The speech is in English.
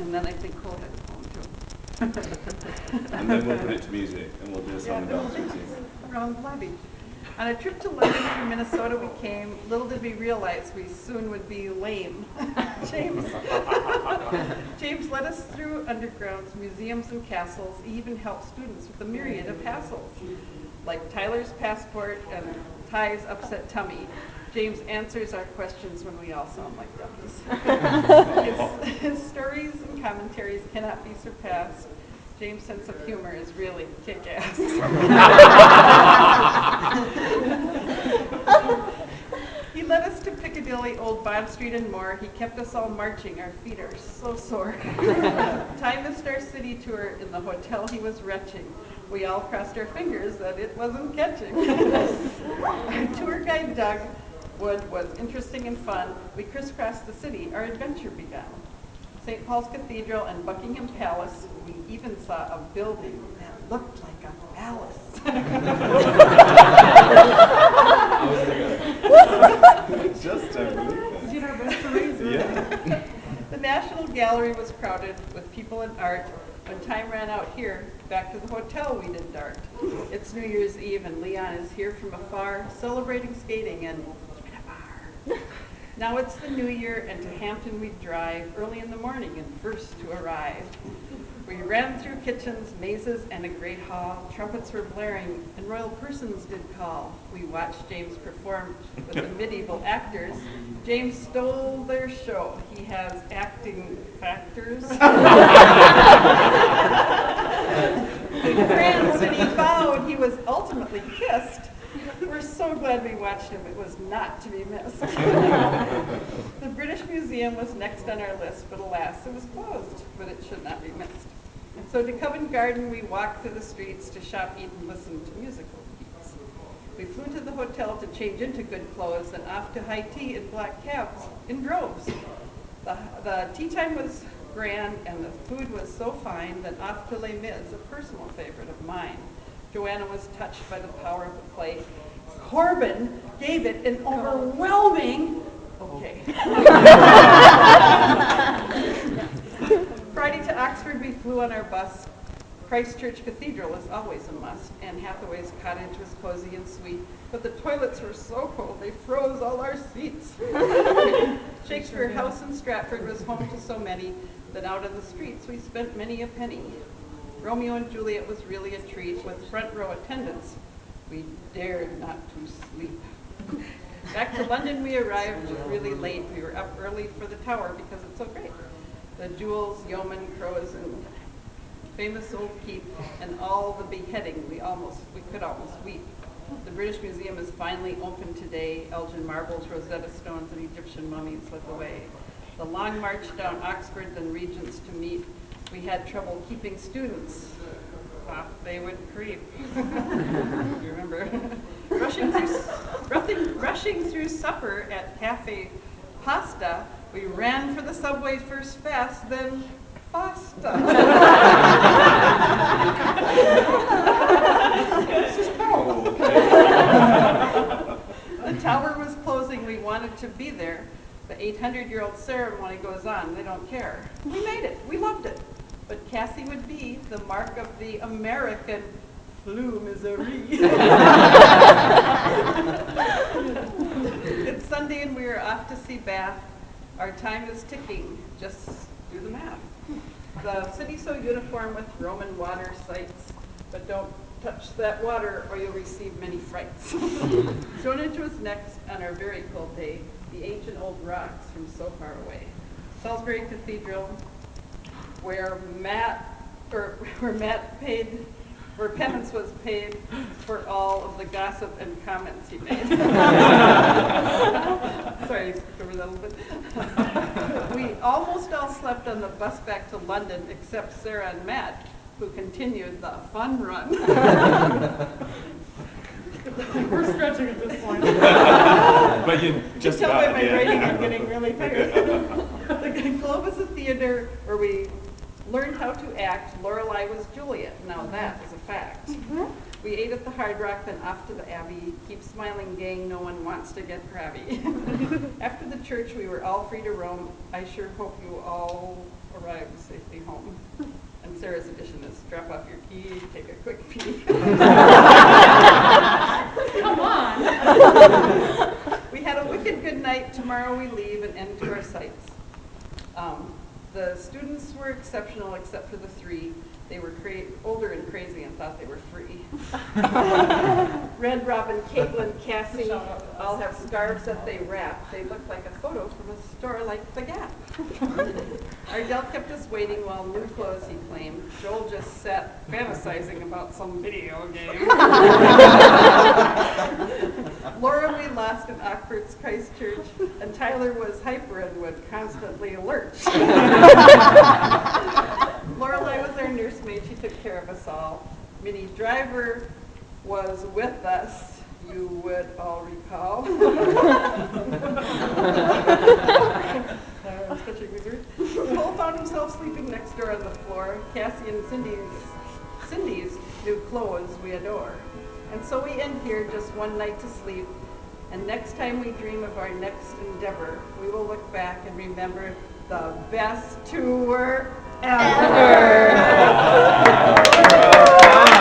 And then I think Cole had a poem too. And then we'll put it to music, and we'll do a song and dance routine. Around the lobby. On a trip to London from Minnesota we came, little did we realize we soon would be lame. James led us through undergrounds, museums and castles. He even helped students with a myriad of hassles, like Tyler's passport and Ty's upset tummy. James answers our questions when we all sound like dummies. His stories and commentaries cannot be surpassed. James' sense of humor is really kick-ass. He led us to Piccadilly, Old Bond Street, and more. He kept us all marching. Our feet are so sore. Time missed our city tour. In the hotel he was retching. We all crossed our fingers that it wasn't catching. Our tour guide, Doug Wood, was interesting and fun. We crisscrossed the city. Our adventure began. St. Paul's Cathedral and Buckingham Palace. We even saw a building that looked like a palace. Just don't believe it. You know, that's the reason. Yeah. The National Gallery was crowded with people and art. When time ran out here, back to the hotel we did dart. It's New Year's Eve and Leon is here from afar, celebrating skating and even a bar. Now it's the new year and to Hampton we drive, early in the morning and first to arrive. We ran through kitchens, mazes, and a great hall. Trumpets were blaring and royal persons did call. We watched James perform with the medieval actors. James stole their show. He has acting factors. France, when he bowed, he was ultimately kissed. We're so glad we watched him. It was not to be missed. The British Museum was next on our list, but alas, it was closed, but it should not be missed. And so to Covent Garden, we walked through the streets to shop, eat, and listen to musical beats. We flew to the hotel to change into good clothes and off to high tea in black cabs in droves. The tea time was grand and the food was so fine that off to Les Mis, a personal favorite of mine. Joanna was touched by the power of the play. Corbin gave it an overwhelming okay. Friday to Oxford, we flew on our bus. Christchurch Cathedral is always a must, and Hathaway's cottage was cozy and sweet, but the toilets were so cold they froze all our seats. Shakespeare House in Stratford was home to so many that out on the streets we spent many a penny. Romeo and Juliet was really a treat with front row attendance. We dared not to sleep. Back to London we arrived really late. We were up early for the tower because it's so great. The jewels, yeoman, crows, and famous old keep, and all the beheading, we could almost weep. The British Museum is finally open today. Elgin marbles, Rosetta stones, and Egyptian mummies led the way. The long march down Oxford, then Regents to meet. We had trouble keeping students. Off they would creep. You remember? Rushing through supper at Cafe Pasta, we ran for the subway first fast, then pasta. The tower was closing. We wanted to be there. The 800-year-old ceremony goes on. They don't care. We made it. We loved it. But Cassie would be the mark of the American flu misery. It's Sunday and we are off to see Bath. Our time is ticking. Just do the math. The city's so uniform with Roman water sites, but don't touch that water or you'll receive many frights. Stonehenge was next on our very cold day, the ancient old rocks from so far away. Salisbury Cathedral, where penance was paid for all of the gossip and comments he made. Sorry, I skipped over that a little bit. We almost all slept on the bus back to London, except Sarah and Matt, who continued the fun run. We're stretching at this point. But you just tell by got my it, yeah. writing I'm getting really tired. The Globe is a theater where we learned how to act. Lorelei was Juliet. Now that is a fact. We ate at the Hard Rock, then off to the Abbey. Keep smiling, gang, no one wants to get crabby. After the church, we were all free to roam. I sure hope you all arrived safely home. And Sarah's edition is drop off your key, take a quick pee. Come on. We had a wicked good night. Tomorrow we leave and end to our sights. The students were exceptional except for the three. They were older and crazy and thought they were free. Red, Robin, Caitlin, Cassie all have scarves that they wrap. They look like a photo from a store like The Gap. Ardell kept us waiting while new clothes he claimed. Joel just sat fantasizing about some video game. Laura we lost in Oxford's Christchurch, and Tyler was hyper and would constantly lurch. Lorelei was our nursemaid. She took care of us all. Minnie Driver was with us, you would all recall. I'm such a wizard. Cole found himself sleeping next door on the floor. Cassie and Cindy's new clothes we adore. And so we end here, just one night to sleep. And next time we dream of our next endeavor, we will look back and remember the best tour ever.